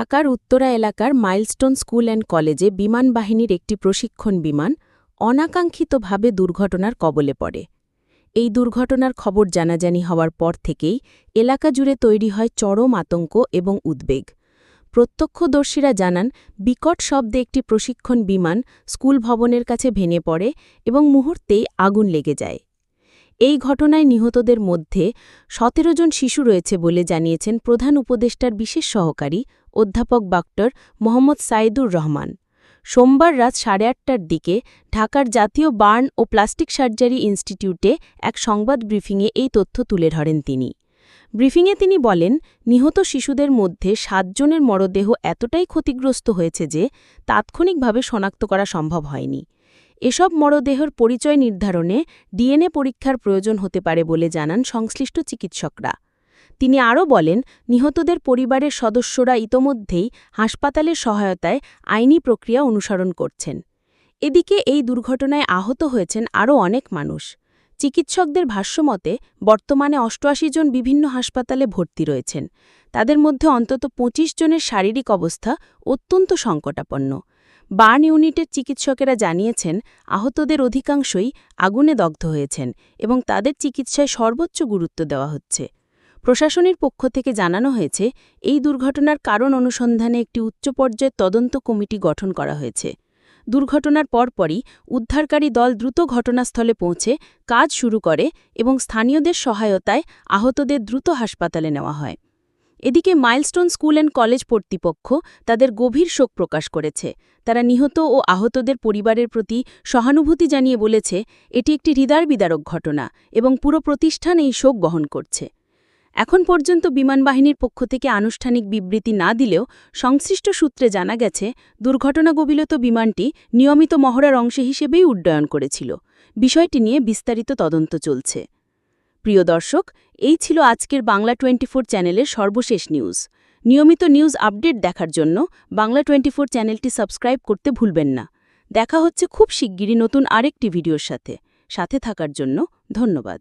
ঢাকার উত্তরা এলাকার milestone school and কলেজে বিমান বাহিনীর একটি প্রশিক্ষণ বিমান অনাকাঙ্ক্ষিতভাবে দুর্ঘটনার কবলে পড়ে। এই দুর্ঘটনার খবর জানাজানি হওয়ার পর থেকেই এলাকা জুড়ে তৈরি হয় চরম আতঙ্ক এবং উদ্বেগ। প্রত্যক্ষদর্শীরা জানান, বিকট শব্দে একটি প্রশিক্ষণ বিমান স্কুল ভবনের কাছে ভেঙে পড়ে এবং মুহূর্তেই আগুন লেগে যায়। এই ঘটনায় নিহতদের মধ্যে ১৭ জন শিশু রয়েছে বলে জানিয়েছেন প্রধান উপদেষ্টার বিশেষ সহকারী অধ্যাপক ডক্টর মোহাম্মদ সাইদুর রহমান। সোমবার রাত ৮:৩০টার দিকে ঢাকার জাতীয় বার্ন ও প্লাস্টিক সার্জারি ইনস্টিটিউটে এক সংবাদ ব্রিফিংয়ে এই তথ্য তুলে ধরেন তিনি। ব্রিফিংয়ে তিনি বলেন, নিহত শিশুদের মধ্যে ৭ জনের মরদেহ এতটাই ক্ষতিগ্রস্ত হয়েছে যে তাৎক্ষণিকভাবে শনাক্ত করা সম্ভব হয়নি। এসব মরদেহের পরিচয় নির্ধারণে ডিএনএ পরীক্ষার প্রয়োজন হতে পারে বলে জানান সংশ্লিষ্ট চিকিৎসকরা। তিনি আরও বলেন, নিহতদের পরিবারের সদস্যরা ইতোমধ্যেই হাসপাতালের সহায়তায় আইনি প্রক্রিয়া অনুসরণ করছেন। এদিকে এই দুর্ঘটনায় আহত হয়েছেন আরও অনেক মানুষ। চিকিৎসকদের ভাষ্যমতে বর্তমানে ৮৮ জন বিভিন্ন হাসপাতালে ভর্তি রয়েছেন। তাদের মধ্যে অন্তত ২৫ জনের শারীরিক অবস্থা অত্যন্ত সংকটাপন্ন। বার্ন ইউনিটের চিকিৎসকেরা জানিয়েছেন, আহতদের অধিকাংশই আগুনে দগ্ধ হয়েছেন এবং তাদের চিকিৎসায় সর্বোচ্চ গুরুত্ব দেওয়া হচ্ছে। প্রশাসনের পক্ষ থেকে জানানো হয়েছে, এই দুর্ঘটনার কারণ অনুসন্ধানে একটি উচ্চ পর্যায়ের তদন্ত কমিটি গঠন করা হয়েছে। দুর্ঘটনার পরপরই উদ্ধারকারী দল দ্রুত ঘটনাস্থলে পৌঁছে কাজ শুরু করে এবং স্থানীয়দের সহায়তায় আহতদের দ্রুত হাসপাতালে নেওয়া হয়। এদিকে মাইলস্টোন স্কুল অ্যান্ড কলেজ কর্তৃপক্ষ তাদের গভীর শোক প্রকাশ করেছে। তারা নিহত ও আহতদের পরিবারের প্রতি সহানুভূতি জানিয়ে বলেছে, এটি একটি হৃদয়বিদারক ঘটনা এবং পুরো প্রতিষ্ঠান এই শোক বহন করছে। এখন পর্যন্ত বিমানবাহিনীর পক্ষ থেকে আনুষ্ঠানিক বিবৃতি না দিলেও সংশ্লিষ্ট সূত্রে জানা গেছে, দুর্ঘটনাকবলিত বিমানটি নিয়মিত মহড়ার অংশ হিসেবেই উড্ডয়ন করেছিল। বিষয়টি নিয়ে বিস্তারিত তদন্ত চলছে। প্রিয় দর্শক, এই ছিল আজকের বাংলা24 চ্যানেলের সর্বশেষ নিউজ। নিয়মিত নিউজ আপডেট দেখার জন্য বাংলা24 চ্যানেলটি সাবস্ক্রাইব করতে ভুলবেন না। দেখা হচ্ছে খুব শিগগিরই নতুন আরেকটি ভিডিওর সাথে থাকার জন্য ধন্যবাদ।